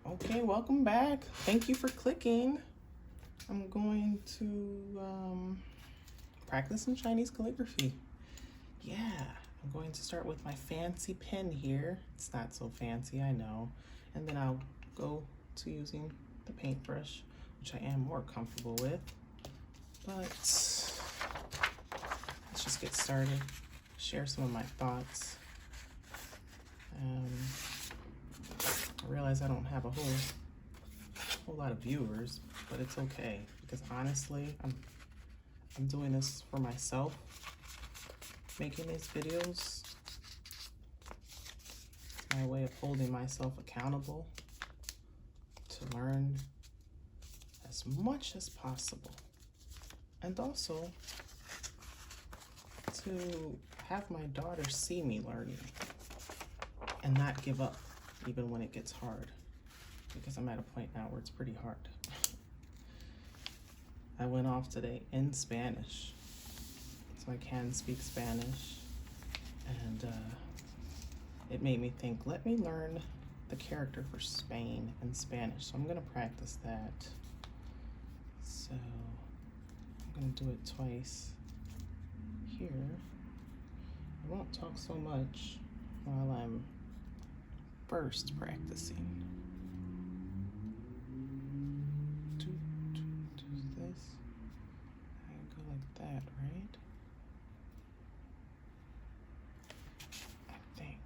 Okay, welcome back. Thank you for clicking. I'm going to practice some Chinese calligraphy. Yeah, I'm going to start with my fancy pen here. It's not so fancy, I know. And then I'll go to using the paintbrush, which I am more comfortable with. But let's just get started, share some of my thoughts. I realize I don't have a whole lot of viewers, but it's okay because honestly, I'm doing this for myself, making these videos. It's my way of holding myself accountable to learn as much as possible, and also to have my daughter see me learning and not give up even when it gets hard, because I'm at a point now where it's pretty hard. I went off today in Spanish, so I can speak Spanish, and it made me think, let me learn the character for Spain in Spanish. So I'm gonna practice that. So I'm gonna do it twice here. I won't talk so much while I'm first practicing. Do this. I go like that, right? I think.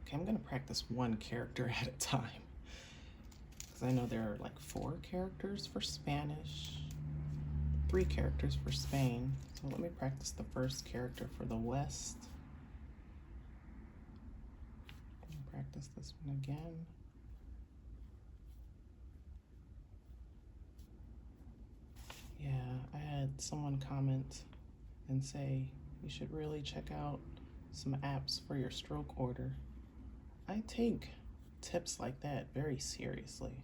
Okay, I'm gonna practice one character at a time, because I know there are like 4 characters for Spanish, 3 characters for Spain. So let me practice the first character for the West. Practice this one again. Yeah, I had someone comment and say you should really check out some apps for your stroke order. I take tips like that very seriously.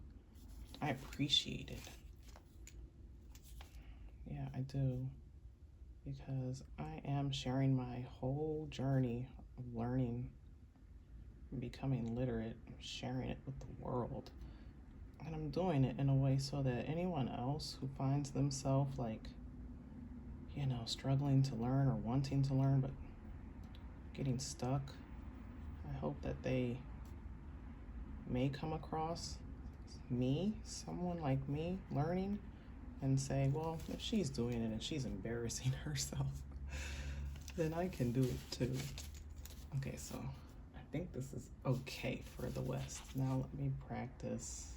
I appreciate it. Yeah, I do, because I am sharing my whole journey of learning and becoming literate. I'm sharing it with the world. And I'm doing it in a way so that anyone else who finds themselves like, struggling to learn or wanting to learn but getting stuck, I hope that they may come across me, someone like me, learning and say, well, if she's doing it and she's embarrassing herself, then I can do it too. Okay, so I think this is okay for the West. Now let me practice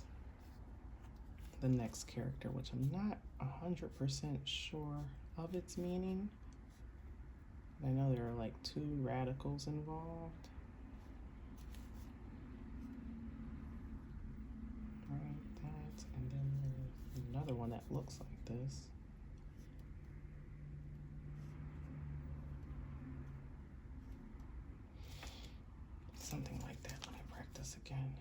the next character, which I'm not 100% sure of its meaning. I know there are like 2 radicals involved. Right, that, and then there's another one that looks like this. Something like that. Let me practice again.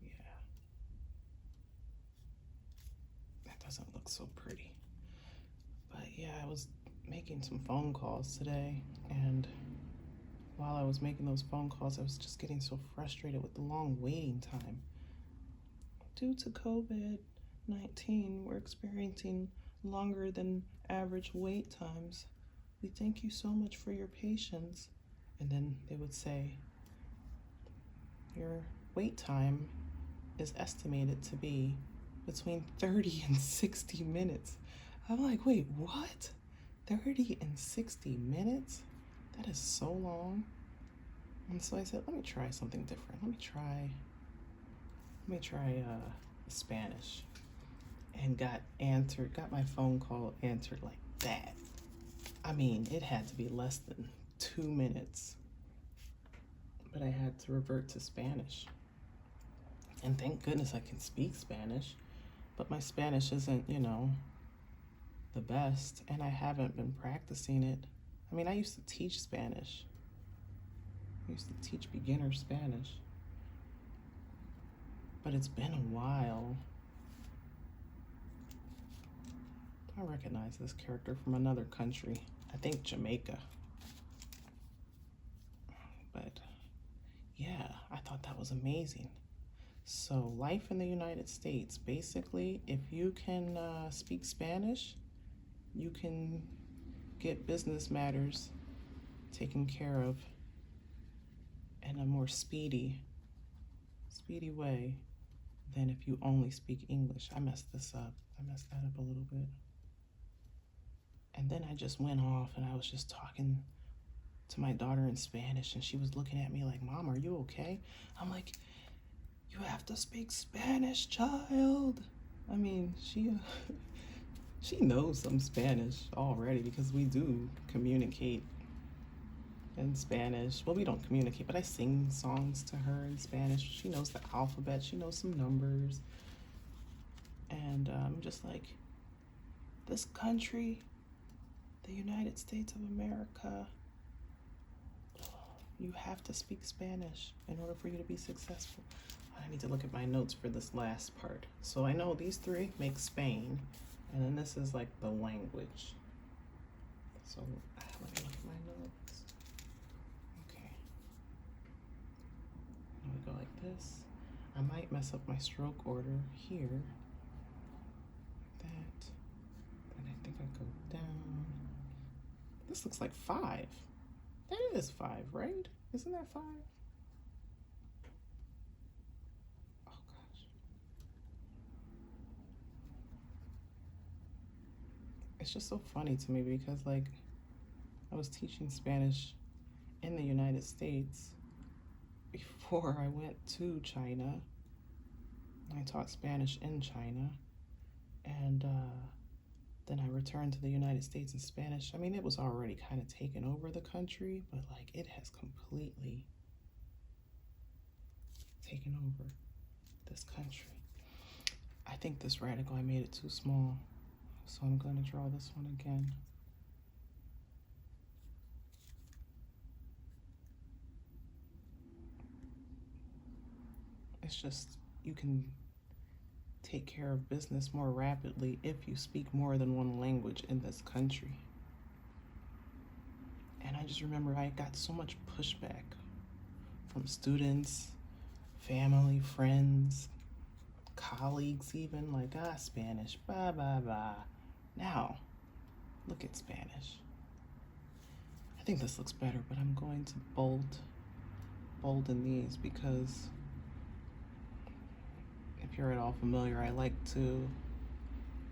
Yeah. That doesn't look so pretty. But yeah, I was making some phone calls today, and while I was making those phone calls, I was just getting so frustrated with the long waiting time. Due to COVID-19, we're experiencing longer than average wait times. We thank you so much for your patience. And then they would say, your wait time is estimated to be between 30 and 60 minutes. I'm like, wait, what? 30 and 60 minutes? That is so long. And so I said, let me try something different. Let me try Spanish. And got my phone call answered like that. I mean, it had to be less than 2 minutes. But I had to revert to Spanish. And thank goodness I can speak Spanish, but my Spanish isn't, the best, and I haven't been practicing it. I mean, I used to teach Spanish. I used to teach beginner Spanish, but it's been a while. I recognize this character from another country. I think Jamaica. But yeah, I thought that was amazing. So life in the United States, basically, if you can speak Spanish, you can get business matters taken care of in a more speedy way than if you only speak English. I messed this up. I messed that up a little bit. And then I just went off and I was just talking to my daughter in Spanish, and she was looking at me like, Mom, are you okay? I'm like, you have to speak Spanish, child. I mean, she knows some Spanish already because we do communicate in Spanish. Well, we don't communicate, but I sing songs to her in Spanish. She knows the alphabet. She knows some numbers. And I'm just like, this country, the United States of America, you have to speak Spanish in order for you to be successful. I need to look at my notes for this last part. So I know these three make Spain, and then this is like the language. So let me look at my notes. Okay. I'm gonna go like this. I might mess up my stroke order here. That. Then I think I go down. This looks like 5. That is 5, right? Isn't that 5? Oh gosh. It's just so funny to me because like I was teaching Spanish in the United States before I went to China. I taught Spanish in China, and then I returned to the United States in Spanish. I mean, it was already kind of taken over the country, but like it has completely taken over this country. I think this radical, I made it too small, so I'm going to draw this one again. It's just, you can take care of business more rapidly if you speak more than one language in this country. And I just remember I got so much pushback from students, family, friends, colleagues even, like, Spanish, blah, blah, blah. Now, look at Spanish. I think this looks better, but I'm going to bolden these because if you're at all familiar, I like to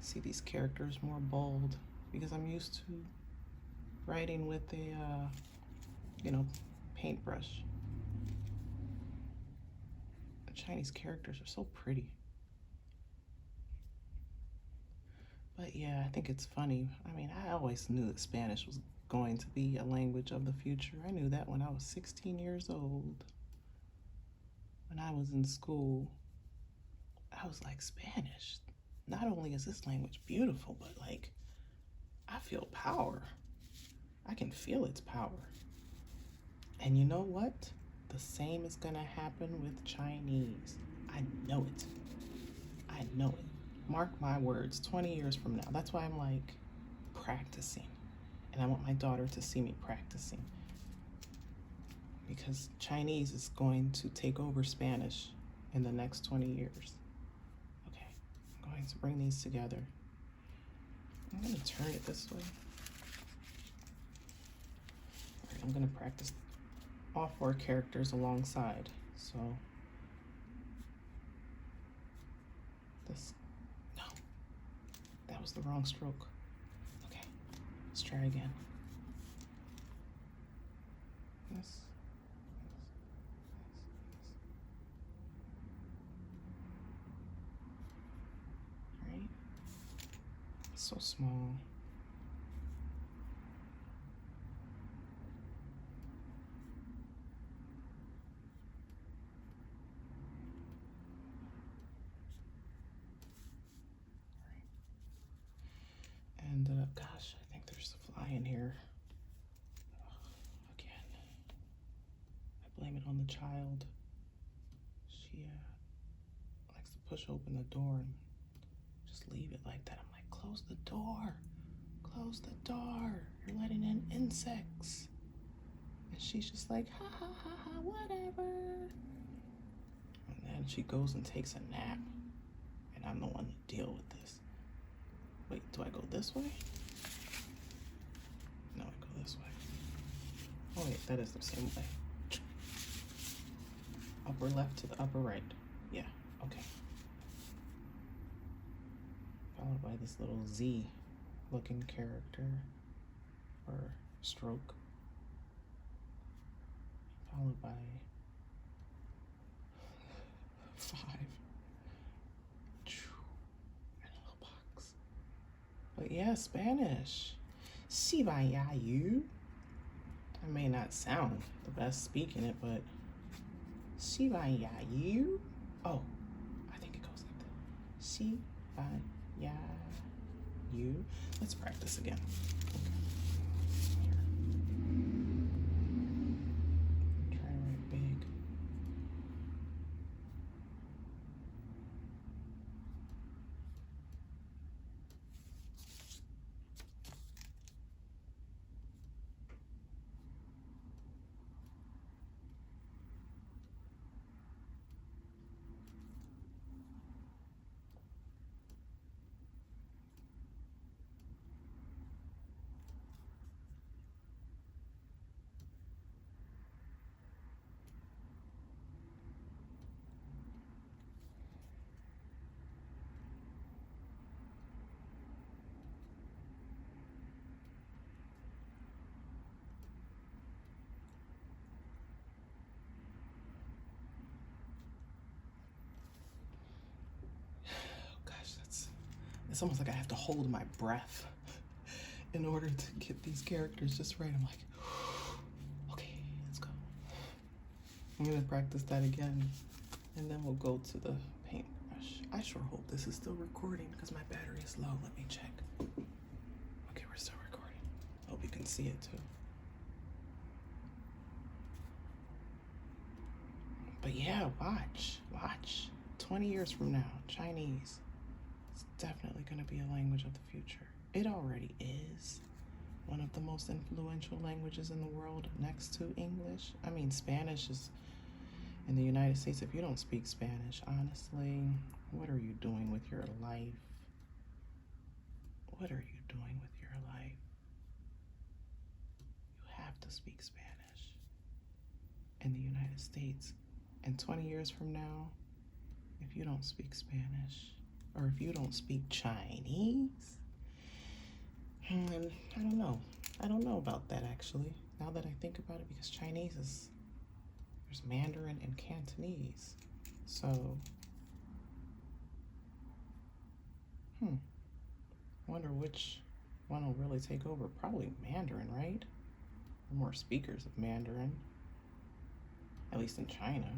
see these characters more bold because I'm used to writing with a, paintbrush. The Chinese characters are so pretty. But yeah, I think it's funny. I mean, I always knew that Spanish was going to be a language of the future. I knew that when I was 16 years old. When I was in school, I was like, Spanish, not only is this language beautiful, but like, I feel power. I can feel its power. And you know what? The same is gonna happen with Chinese. I know it. I know it. Mark my words, 20 years from now. That's why I'm like practicing. And I want my daughter to see me practicing. Because Chinese is going to take over Spanish in the next 20 years. Okay, I'm going to bring these together. I'm going to turn it this way. All right, I'm going to practice all 4 characters alongside. So this, no, that was the wrong stroke. Okay, let's try again. This. Right? It's so small. And gosh, I think there's a fly in here. Again, I blame it on the child. She likes to push open the door and just leave it like that. I'm like, close the door. close the door. You're letting in insects. And she's just like, ha ha ha ha, whatever. And then she goes and takes a nap. And I'm the one to deal with this. Wait, do I go this way? No, I go this way. Oh wait, that is the same way. Upper left to the upper right. Yeah, okay. Followed by this little Z looking character or stroke. Followed by 5. And a little box. But yeah, Spanish. Si vaya you. I may not sound the best speaking it, but si vaya you. Oh, I think it goes like that. Si vaya you. Let's practice again. Okay. Here. Try to write big. It's almost like I have to hold my breath in order to get these characters just right. I'm like, okay, let's go. I'm gonna practice that again, and then we'll go to the paintbrush. I sure hope this is still recording because my battery is low. Let me check. Okay, we're still recording. Hope you can see it too. But yeah, watch. 20 years from now, Chinese. It's definitely going to be a language of the future. It already is one of the most influential languages in the world next to English. I mean, Spanish is in the United States. If you don't speak Spanish, honestly, what are you doing with your life? What are you doing with your life? You have to speak Spanish in the United States. And 20 years from now, if you don't speak Spanish, or if you don't speak Chinese, I don't know. I don't know about that, actually, now that I think about it, because Chinese is, there's Mandarin and Cantonese. So, wonder which one will really take over. Probably Mandarin, right? More speakers of Mandarin, at least in China.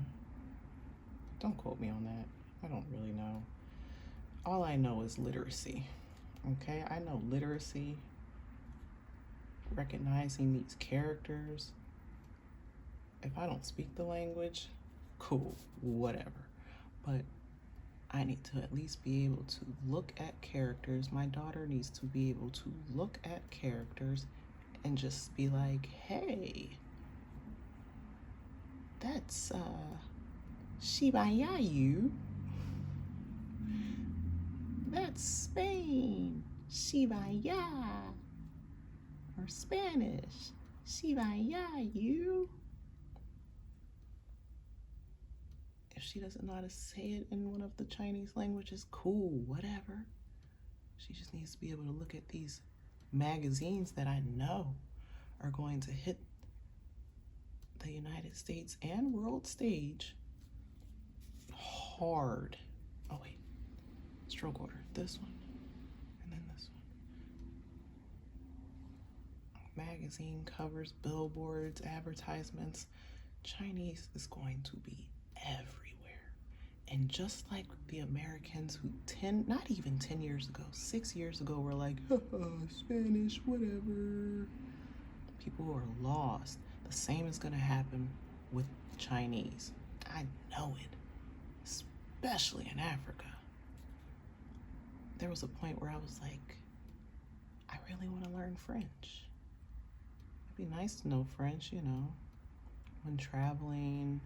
Don't quote me on that. I don't really know. All I know is literacy, okay? I know literacy, recognizing these characters. If I don't speak the language, cool, whatever. But I need to at least be able to look at characters. My daughter needs to be able to look at characters and just be like, hey, that's Shibayayu. That's Spain, Shibaya. Or Spanish, Shibayayu. If she doesn't know how to say it in one of the Chinese languages, cool, whatever. She just needs to be able to look at these magazines that I know are going to hit the United States and world stage hard. Oh wait, stroke order, this one, and then this one. Magazine covers, billboards, advertisements. Chinese is going to be everywhere. And just like the Americans who not even 10 years ago, 6 years ago, were like, Spanish, whatever. People who are lost. The same is gonna happen with Chinese. I know it, especially in Africa. There was a point where I was like, I really want to learn French. It'd be nice to know French, you know, when traveling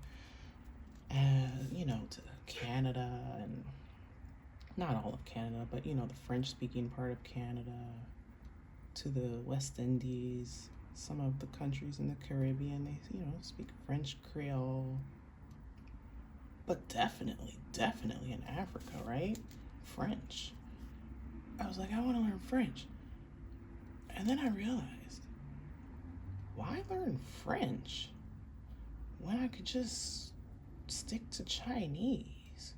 and, you know, to Canada and not all of Canada, but, you know, the French speaking part of Canada, to the West Indies, some of the countries in the Caribbean, they, you know, speak French Creole. But definitely in Africa, right? French. I was like, I want to learn French. And then I realized, why learn French when I could just stick to Chinese?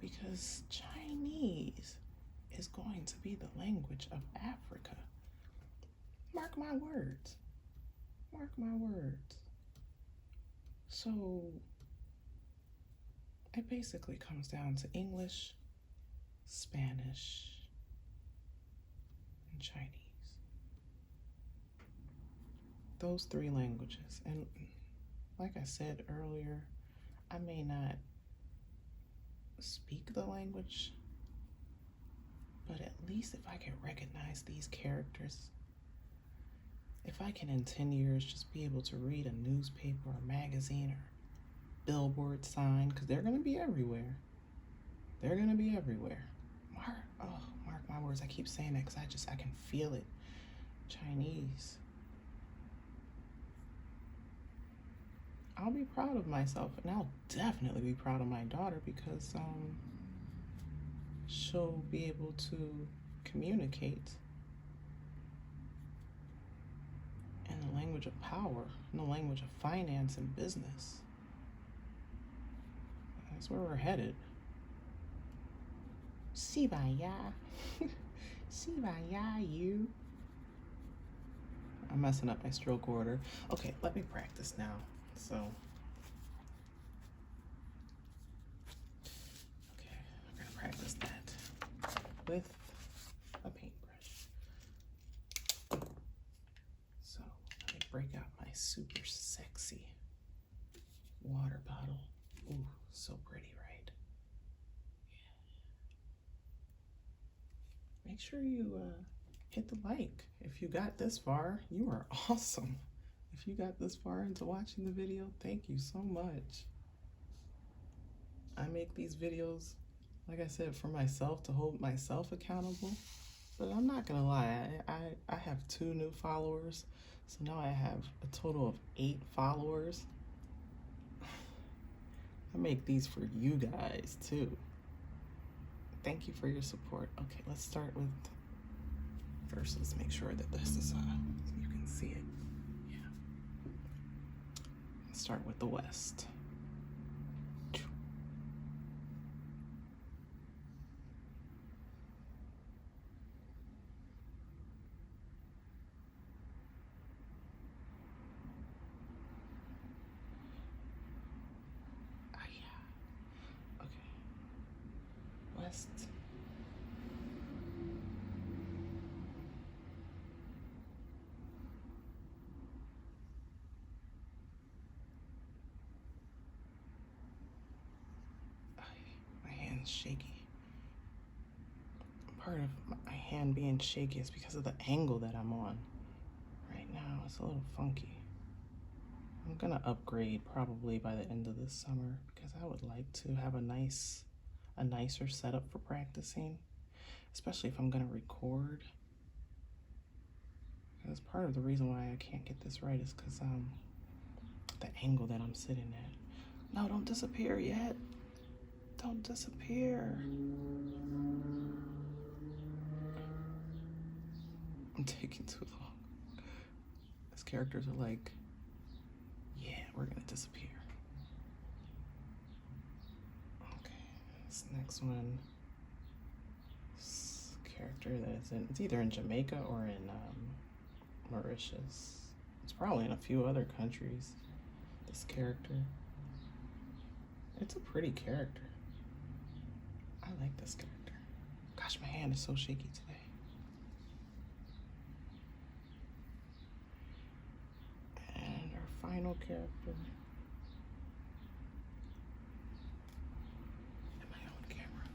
Because Chinese is going to be the language of Africa. Mark my words. Mark my words. So it basically comes down to English, Spanish, and Chinese. Those three languages. And like I said earlier, I may not speak the language, but at least if I can recognize these characters, if I can in 10 years just be able to read a newspaper or magazine or billboard sign, because they're going to be everywhere. They're going to be everywhere. Mark my words. I keep saying that because I can feel it. Chinese. I'll be proud of myself, and I'll definitely be proud of my daughter because she'll be able to communicate in the language of power, in the language of finance and business. That's where we're headed. Sivaya. Sivaya, you. I'm messing up my stroke order. Okay, let me practice now. So, okay, I'm gonna practice that with a paintbrush. So, let me break out my super sexy water bottle. Ooh, so pretty, right? Yeah. Make sure you hit the like. If you got this far, you are awesome. If you got this far into watching the video, thank you so much. I make these videos, like I said, for myself, to hold myself accountable. But I'm not gonna lie, I have 2 new followers. So now I have a total of 8 followers. I make these for you guys too. Thank you for your support. Okay, let's start with, first let's make sure that this is, you can see it. Yeah. Let's start with the West. West. My hand's shaky. Part of my hand being shaky is because of the angle that I'm on. Right now, it's a little funky. I'm gonna upgrade probably by the end of this summer because I would like to have a nicer setup for practicing, especially if I'm gonna record. Because part of the reason why I can't get this right is because the angle that I'm sitting at. No, don't disappear yet. Don't disappear. I'm taking too long. These characters are like, yeah, we're gonna disappear. Okay, this next one, this character that is in, it's either in Jamaica or in Mauritius. It's probably in a few other countries, this character. It's a pretty character. I like this character. Gosh, my hand is so shaky today. And our final character. Am I on camera?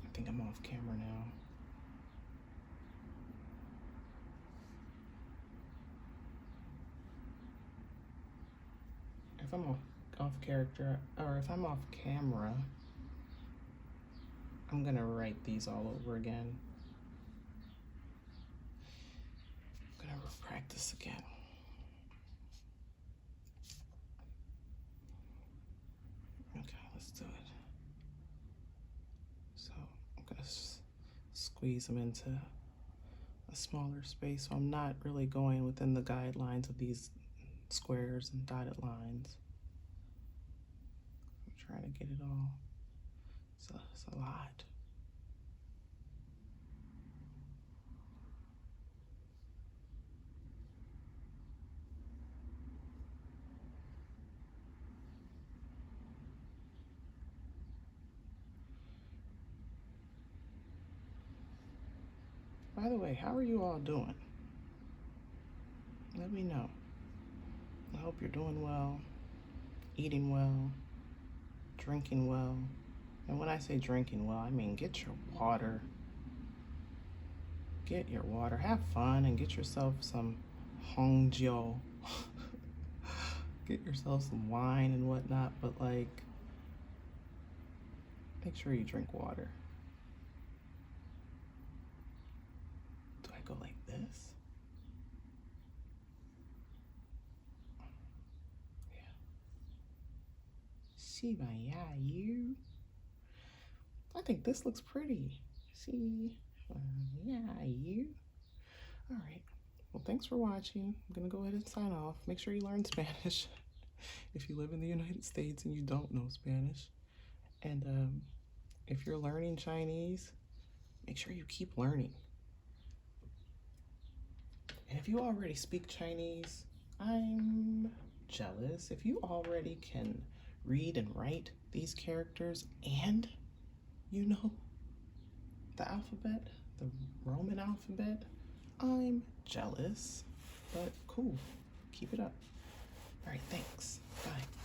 I think I'm off camera now. if I'm off character, or if I'm off camera, I'm gonna write these all over again. I'm gonna practice again. Okay, let's do it. So I'm gonna squeeze them into a smaller space, so I'm not really going within the guidelines of these squares and dotted lines. I'm trying to get it all. So it's a lot. By the way, how are you all doing? Let me know. I hope you're doing well, eating well, drinking well. And when I say drinking well, I mean get your water. Get your water. Have fun and get yourself some Hongjiu. Get yourself some wine and whatnot, but like, make sure you drink water. Do I go like this? Yeah. You. I think this looks pretty. You. All right. Well, thanks for watching. I'm gonna go ahead and sign off. Make sure you learn Spanish if you live in the United States and you don't know Spanish. And if you're learning Chinese, make sure you keep learning. And if you already speak Chinese, I'm jealous. If you already can read and write these characters and you know the alphabet, the Roman alphabet, I'm jealous. But cool. Keep it up. All right, thanks. Bye.